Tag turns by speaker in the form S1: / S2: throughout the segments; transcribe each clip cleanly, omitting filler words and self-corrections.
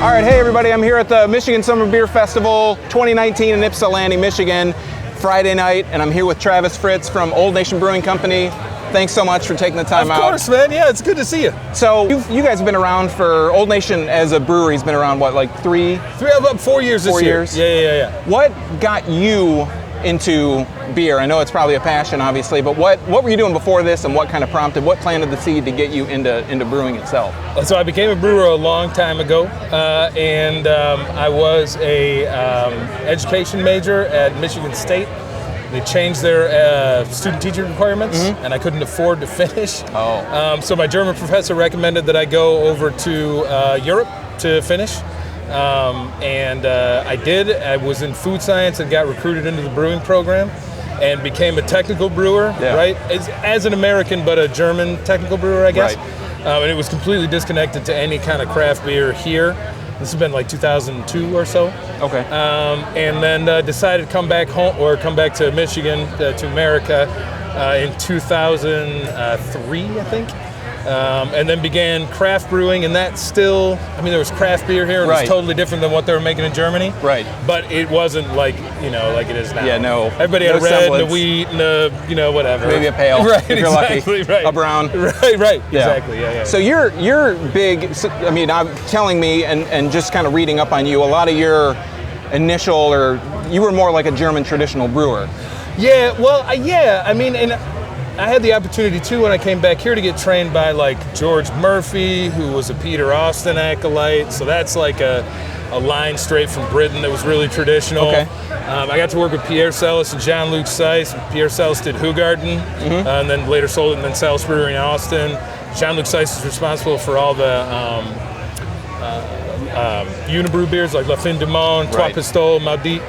S1: All right, hey everybody, I'm here at the Michigan Summer Beer Festival 2019 in Ypsilanti, Michigan, Friday night, and I'm here with Travis Fritts from Old Nation Brewing Company. Thanks so much for taking the time out.
S2: Of course, man. Yeah, it's good to see you.
S1: So you guys have been around for, Old Nation as a brewery has been around, what, like
S2: about 4 years this year.
S1: 4 years?
S2: Yeah.
S1: What got you into beer? I know it's probably a passion, obviously, but what were you doing before this, and what kind of planted the seed to get you into brewing itself?
S2: So I became a brewer a long time ago, and I was a education major at Michigan State. They changed their student teaching requirements, and I couldn't afford to finish. So my German professor recommended that I go over to Europe to finish. And I did. I was in food science and got recruited into the brewing program and became a technical brewer, right? As an American, but a German technical brewer, I guess. Right. And it was completely disconnected to any kind of craft beer here. This has been like 2002 or so.
S1: Okay.
S2: And then decided to come back home, or come back to Michigan, to America, in 2003, I think. And then began craft brewing, and that still, there was craft beer here, and it was totally different than what they were making in Germany.
S1: Right.
S2: But it wasn't like it is now.
S1: Yeah, no.
S2: Everybody had a red and a wheat and a, whatever.
S1: Maybe a pale.
S2: Right,
S1: if you're
S2: exactly,
S1: lucky.
S2: right.
S1: A brown.
S2: Right, exactly, yeah.
S1: So you're big, I'm telling me, and just kind of reading up on you, a lot of your initial, you were more like a German traditional brewer.
S2: Yeah, well, and I had the opportunity too when I came back here to get trained by like George Murphy, who was a Peter Austin acolyte. So that's like a line straight from Britain that was really traditional.
S1: Okay.
S2: I got to work with Pierre Celis and Jean-Luc Seiss. Pierre Celis did Hoegaarden, and then later sold it, and then Celis Brewery in Austin. Jean-Luc Seiss is responsible for all the Unibrew beers like La Fin du Monde, Trois Pistoles, Maudit.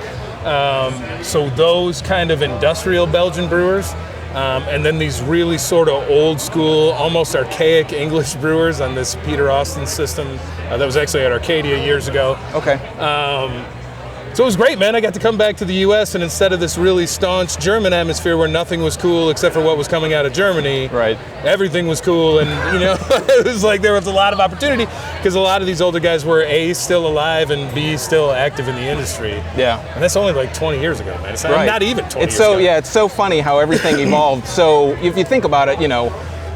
S2: So those kind of industrial Belgian brewers. And then these really sort of old school, almost archaic English brewers on this Peter Austin system that was actually at Arcadia years ago.
S1: Okay.
S2: So it was great, man. I got to come back to the U.S. and instead of this really staunch German atmosphere where nothing was cool except for what was coming out of Germany, everything was cool, and it was like there was a lot of opportunity because a lot of these older guys were A, still alive, and B, still active in the industry. Yeah. And that's only like 20 years ago, man. It's not even 20 years ago.
S1: Yeah, it's so funny how everything evolved. So if you think about it,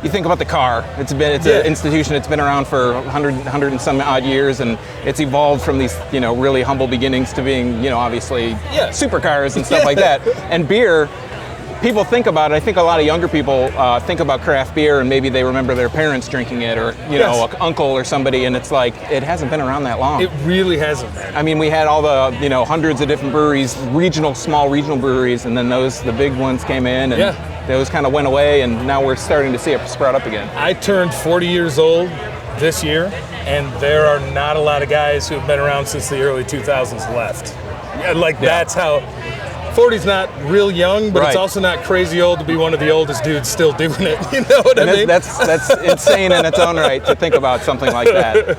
S1: you think about the car. It's an institution. It's been around for 100 and some odd years, and it's evolved from these, really humble beginnings to being, obviously supercars and stuff like that. And beer, people think about it. I think a lot of younger people think about craft beer, and maybe they remember their parents drinking it, or an uncle or somebody, and it's like it hasn't been around that long.
S2: It really hasn't, man.
S1: We had all the hundreds of different breweries, small regional breweries, and then the big ones came in, and those kind of went away, and now we're starting to see it sprout up again.
S2: I turned 40 years old this year, and there are not a lot of guys who have been around since the early 2000s left. That's how. 40's not real young, but it's also not crazy old to be one of the oldest dudes still doing it. You know what I mean?
S1: That's insane in its own right to think about something like that.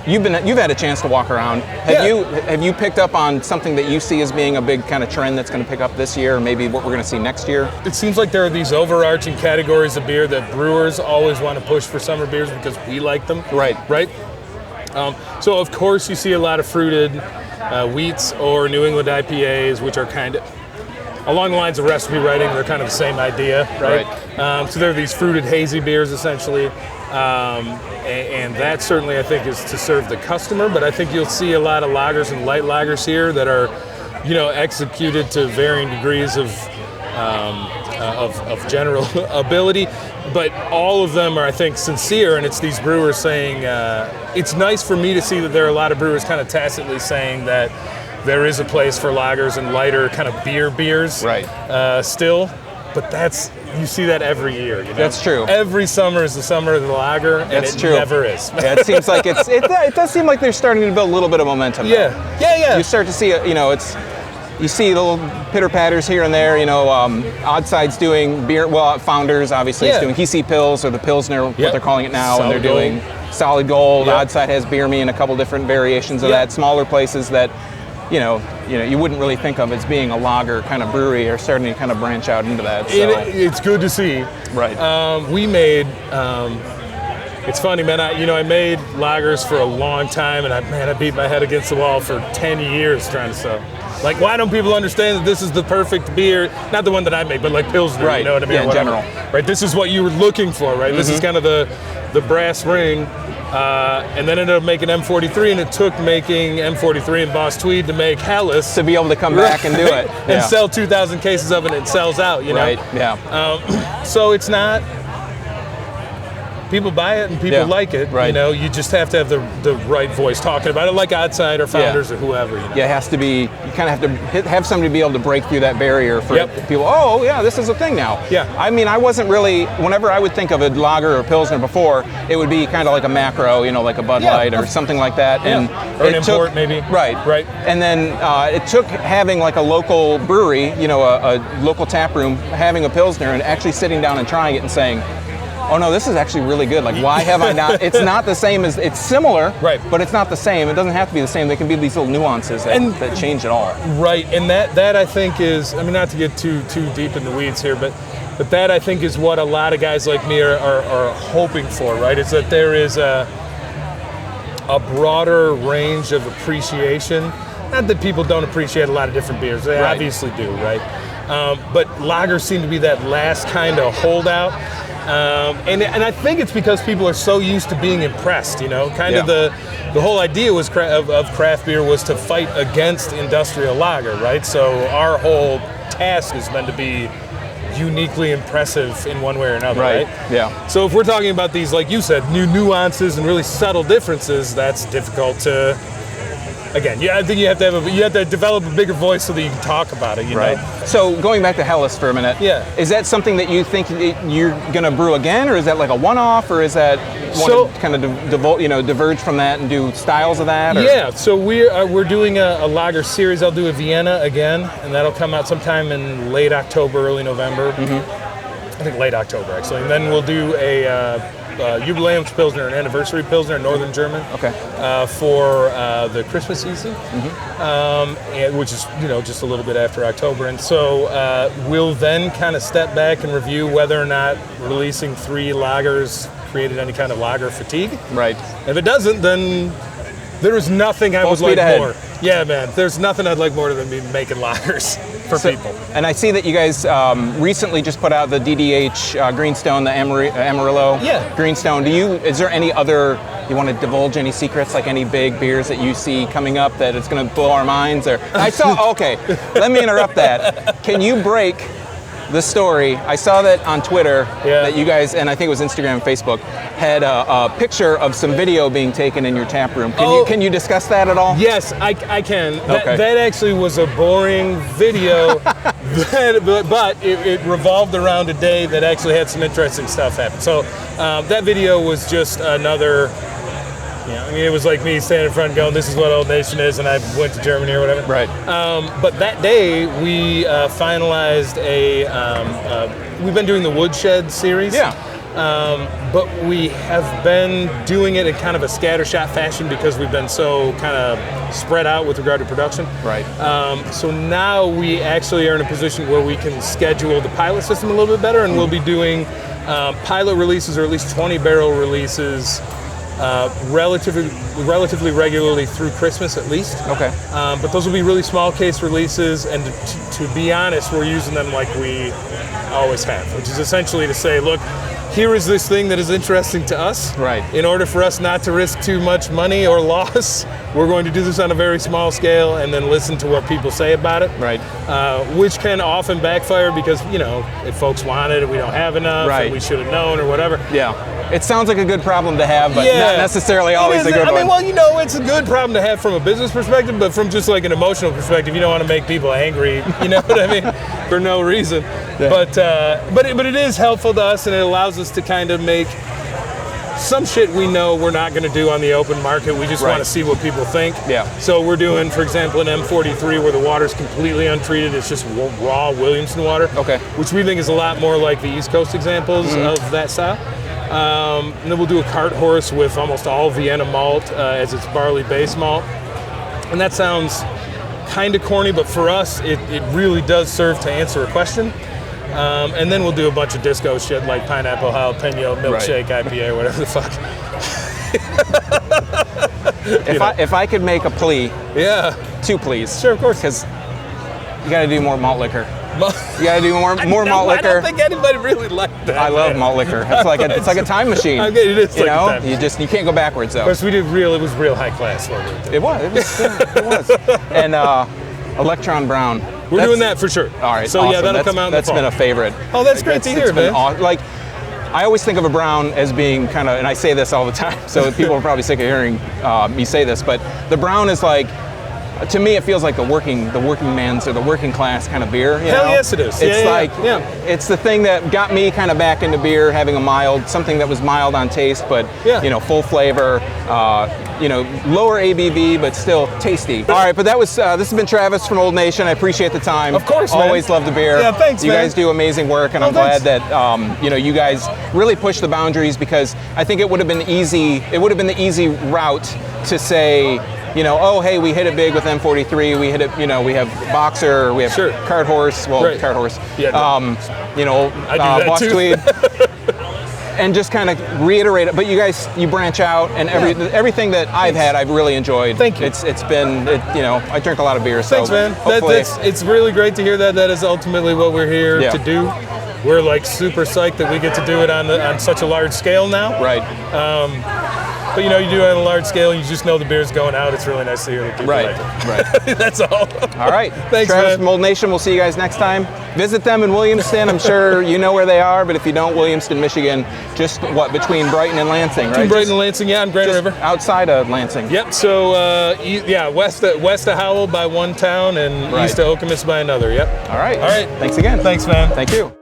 S1: You've had a chance to walk around. Have you picked up on something that you see as being a big kind of trend that's going to pick up this year, or maybe what we're going to see next year?
S2: It seems like there are these overarching categories of beer that brewers always want to push for summer beers because we like them. Right. So of course you see a lot of fruited wheats or New England IPAs, which are kind of along the lines of recipe writing. They're kind of the same idea, right? So they're these fruited hazy beers essentially, and that certainly I think is to serve the customer. But I think you'll see a lot of lagers and light lagers here that are, executed to varying degrees of general ability. But all of them are, I think, sincere, and it's these brewers saying, it's nice for me to see that there are a lot of brewers kind of tacitly saying that there is a place for lagers and lighter kind of beers still, but you see that every year.
S1: That's true.
S2: Every summer is the summer of the lager, and it never is.
S1: It seems like it does seem like they're starting to build a little bit of momentum.
S2: Yeah.
S1: You start to see you see little pitter patters here and there. Oddside's doing beer. Well, Founders obviously is doing Hisi Pils, or the Pilsner, what they're calling it now, and they're doing Solid Gold. Oddside has Beer Me and a couple different variations of that. Smaller places that you wouldn't really think of as being a lager kind of brewery are starting to kind of branch out into that. So.
S2: It's good to see.
S1: Right.
S2: We made It's funny, man. I made lagers for a long time, and I beat my head against the wall for 10 years trying to sell. Like, why don't people understand that this is the perfect beer? Not the one that I make, but like Pilsner,
S1: right.
S2: You know what I mean?
S1: Yeah, in general.
S2: Right, this is what you were looking for, right? This is kind of the brass ring. And then ended up making M43, and it took making M43 and Boss Tweed to make Helles.
S1: To be able to come back and do it.
S2: And sell 2,000 cases of it, and it sells out, you know?
S1: Right, yeah.
S2: So it's not... People buy it and people like it.
S1: Right.
S2: You know, you just have to have the right voice talking about it, like Outside or Founders or whoever. You know?
S1: Yeah, it has to be. You kind of have to have somebody be able to break through that barrier for people. Oh, yeah, this is a thing now.
S2: Yeah.
S1: I mean, I wasn't really. Whenever I would think of a lager or pilsner before, it would be kind of like a macro, you know, like a Bud Light or something like that.
S2: Yeah.
S1: And
S2: or an import, maybe.
S1: Right.
S2: Right.
S1: And then it took having like a local brewery, you know, a local tap room, having a pilsner, and actually sitting down and trying it and saying, oh no, this is actually really good. Like, why have I not? It's not the same as, it's similar,
S2: right? But
S1: it's not the same. It doesn't have to be the same. There can be these little nuances that change it all.
S2: Right, and that I think is, I mean, not to get too deep in the weeds here, but that I think is what a lot of guys like me are hoping for, right? Is that there is a broader range of appreciation. Not that people don't appreciate a lot of different beers. They obviously do, right? But lagers seem to be that last kind of holdout. And I think it's because people are so used to being impressed, you know, kind of the whole idea was of craft beer was to fight against industrial lager, right? So our whole task has been to be uniquely impressive in one way or another, right?
S1: Yeah.
S2: So if we're talking about these, like you said, new nuances and really subtle differences, that's difficult to. Again, I think you have to develop a bigger voice so that you can talk about it. You know?
S1: So going back to Helles for a minute, is that something that you think you're going to brew again, or is that like a one-off, or is that kind of diverge from that and do styles of that? Or?
S2: Yeah. So we're doing a lager series. I'll do a Vienna again, and that'll come out sometime in late October, early November. I think late October actually, and then we'll do a. Jubiläums Pilsner, an anniversary Pilsner, Northern German, for the Christmas season, which is just a little bit after October, and so we'll then kind of step back and review whether or not releasing 3 lagers created any kind of lager fatigue.
S1: Right.
S2: If it doesn't, then there is nothing I would like more. Yeah, man. There's nothing I'd like more than me making lagers for people.
S1: And I see that you guys recently just put out the DDH Greenstone, the Amarillo Greenstone. Is there any other, you want to divulge any secrets, like any big beers that you see coming up that it's going to blow our minds? Or let me interrupt that. Can you break the story? I saw that on Twitter that you guys, and I think it was Instagram and Facebook, had a picture of some video being taken in your tap room. Can you discuss that at all?
S2: Yes, I can. That actually was a boring video, but it revolved around a day that actually had some interesting stuff happen. So that video was just another. It was like me standing in front going, this is what Old Nation is, and I went to Germany or whatever.
S1: Right.
S2: But that day, we finalized we've been doing the Woodshed series.
S1: Yeah.
S2: But we have been doing it in kind of a scattershot fashion because we've been so kind of spread out with regard to production.
S1: Right.
S2: So now we actually are in a position where we can schedule the pilot system a little bit better, and we'll be doing pilot releases, or at least 20-barrel releases, relatively regularly through Christmas at least.
S1: Okay.
S2: But those will be really small case releases, and to be honest, we're using them like we always have, which is essentially to say, look, here is this thing that is interesting to us.
S1: Right.
S2: In order for us not to risk too much money or loss, we're going to do this on a very small scale and then listen to what people say about it.
S1: Right.
S2: Which can often backfire because, if folks want it and we don't have enough, and we should have known or whatever.
S1: Yeah. It sounds like a good problem to have, but not necessarily always a good one.
S2: It's a good problem to have from a business perspective, but from just like an emotional perspective, you don't want to make people angry, you know what I mean, for no reason. Yeah. But it is helpful to us, and it allows us to kind of make some shit we know we're not going to do on the open market. We just want to see what people think. Yeah. So we're doing, for example, an M43 where the water's completely untreated. It's just raw Williamson water. Okay. Which we think is a lot more like the East Coast examples of that style. And then we'll do a cart horse with almost all Vienna malt as its barley base malt. And that sounds kind of corny, but for us, it really does serve to answer a question. And then we'll do a bunch of disco shit like pineapple jalapeno, milkshake, IPA, whatever the fuck.
S1: If I could make a plea,
S2: Yeah.
S1: 2 pleas.
S2: Sure, of course.
S1: Because you got to do more malt liquor. You got to do more malt liquor.
S2: I don't think anybody really liked that.
S1: I love malt liquor. It's like a time machine.
S2: Okay, it is
S1: You
S2: like a
S1: know,
S2: time machine.
S1: you can't go backwards though.
S2: Of course, it was real high class for it.
S1: It was. And Electron Brown.
S2: We're doing that for sure.
S1: All right.
S2: So
S1: awesome.
S2: yeah, that'll come out in the
S1: That's
S2: fall.
S1: been a favorite.
S2: Oh, that's great to hear,
S1: it's been
S2: man.
S1: Like, I always think of a brown as being kind of, and I say this all the time, so people are probably sick of hearing me say this, but the brown is like, to me, it feels like the working man's or the working class kind of beer. You
S2: Hell
S1: know?
S2: yes, it is.
S1: It's
S2: Yeah.
S1: it's the thing that got me kind of back into beer, having something that was mild on taste, but full flavor. Lower ABV, but still tasty. All right, but this has been Travis from Old Nation. I appreciate the time.
S2: Of course, man.
S1: Always love the beer.
S2: Yeah, thanks,
S1: You
S2: man.
S1: guys do amazing work, and I'm
S2: thanks.
S1: glad that you guys really push the boundaries, because I think it would have been easy. It would have been the easy route to say, oh, hey, we hit it big with M43. We hit it. We have Boxer. We have
S2: Sure.
S1: Cart Horse. Well,
S2: Right.
S1: Cart Horse.
S2: Yeah.
S1: I do
S2: that
S1: Boss
S2: too.
S1: Tweed. And just kind of reiterate it, but you guys, you branch out, and everything that I've had, I've really enjoyed.
S2: Thank you.
S1: It's been, I drink a lot of beer, so
S2: Thanks, man.
S1: hopefully,
S2: It's really great to hear that. That is ultimately what we're here
S1: Yeah.
S2: to do. We're like super psyched that we get to do it on such a large scale now.
S1: right,
S2: But you do it on a large scale, you just know the beer's going out. It's really nice to hear that people
S1: right,
S2: like it.
S1: right.
S2: That's all.
S1: All right,
S2: Thanks,
S1: Travis
S2: man.
S1: from Old Nation. We'll see you guys next time. Visit them in Williamston. I'm sure you know where they are, but if you don't, Williamston, Michigan, just between Brighton and Lansing, right?
S2: Between Brighton and Lansing, yeah, on Grand
S1: Just
S2: River.
S1: outside of Lansing.
S2: Yep. So west of Howell by one town and
S1: Right.
S2: east of Okemos by another. Yep.
S1: All right.
S2: All right.
S1: Thanks again.
S2: Thanks, man.
S1: Thank you.